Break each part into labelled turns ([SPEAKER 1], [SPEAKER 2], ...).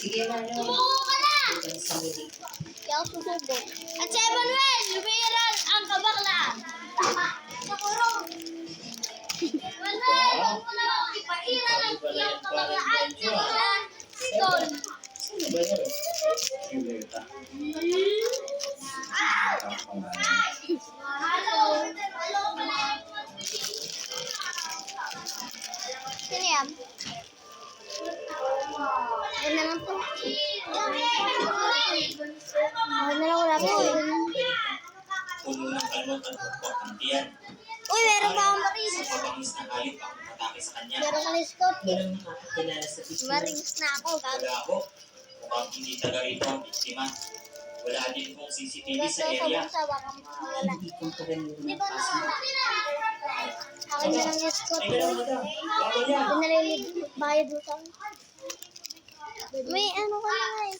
[SPEAKER 1] Sige na yun.
[SPEAKER 2] Sumuko ka na!
[SPEAKER 3] Kaya ako susubo.
[SPEAKER 2] At si Emmanuel, lumiran ang kabaklaan. Nakurong. Emmanuel, huwag mo na ipairan ang iyong kabaklaan sa mga Tol.
[SPEAKER 3] Sino yan? Yan na lang po. Ako na lang wala po.
[SPEAKER 4] Puno ng kalmot at bukok ang tiyan.
[SPEAKER 3] Uy, meron pa akong marines.
[SPEAKER 4] Pagkakalis na hayop ang umatake sa kanya.
[SPEAKER 3] Meron ka ni Scott.
[SPEAKER 1] Walang makakilala sa biktima.
[SPEAKER 3] Marines na ako.
[SPEAKER 4] Wala ako. Mukhang hindi taga rito ang biktima. Wala din pong CCTV sa area.
[SPEAKER 3] Sa baka mawala.
[SPEAKER 1] Hindi kong pagano
[SPEAKER 3] Di
[SPEAKER 1] ng
[SPEAKER 3] ba
[SPEAKER 1] kaso.
[SPEAKER 3] akin na lang yung Scott.
[SPEAKER 4] Ay, meron madam. Bawal yan.
[SPEAKER 3] Pinalilig bayad mo sa akin. May ano ka na eh.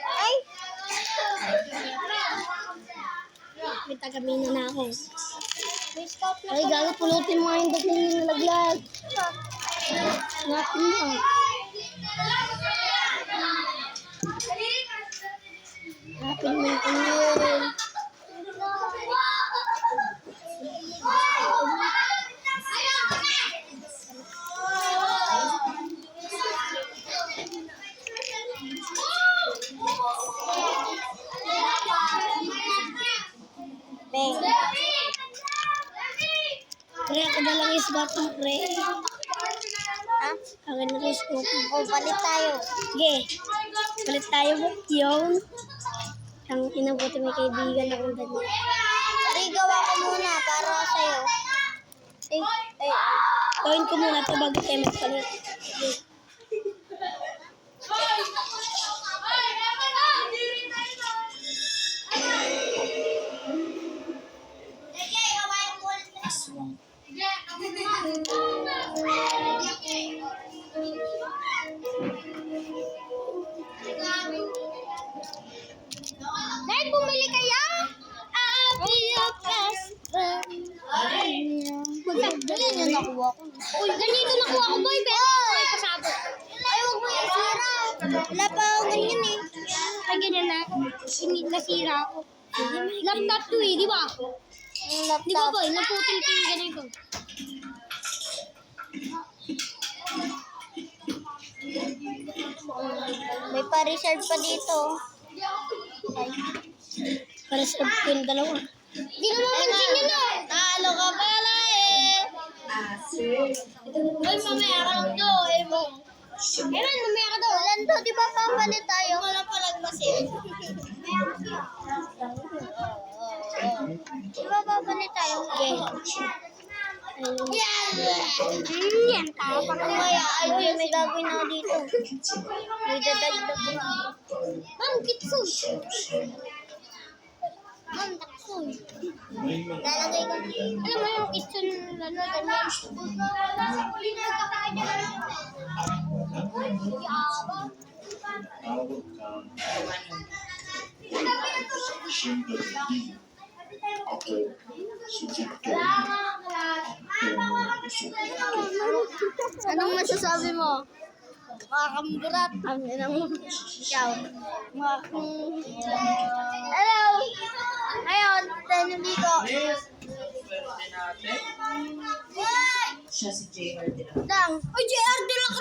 [SPEAKER 3] Ay! May tagamina na ako. Ay, gago, pulutin mo nga yung dating yung nalaglag. Natin mo. Natin mo yung kanil. Beng. Pre, ako na lang is back mo, pre. Ha? Akin na is ko. O, palit tayo. Sige. Palit tayo yung ang inabuti may kaibigan akong ganyan. Sorry, gawa ko muna para sa'yo. Gawin ko muna ito bago tayo magpalit. Sige.
[SPEAKER 1] Aswang.
[SPEAKER 3] Dahil bumili kayo? I'll be your best friend. Ganyan yung nakuha ko. Uy, ganito nakuha ko, boy. Pero may pasabot. Ay, huwag mo yung sira. Wala pa ako ganyan eh. Ay, ganyan na. Nasira ako. Laptop to eh, di ba? Di ba, boy? Naputin ko yung ganito. May pa-reserve pa dito. Ay. Pa-reserve ko yung dalawa. Di naman mansin yun ah. Talo ka pala eh. Uy, mamaya ka lang do. Eman, mamaya ka do. Lando, di ba papalit tayo? Wala palagpasin. Di ba papalit tayo? Yan. Mamaya, ay, may gagawin ako dito. May dadagdag ko. Ma'am, kitsoy. Ma'am, taksoy. Lalagay ko. Alam mo yung kitchen, ano, ganyan. Anong masasabi mo? Makakamburat. Ang ina mo. Ikaw. Hello! Ngayon, tayo dito.
[SPEAKER 1] Siya si JR din.
[SPEAKER 3] Dang. Uy, JR, di lang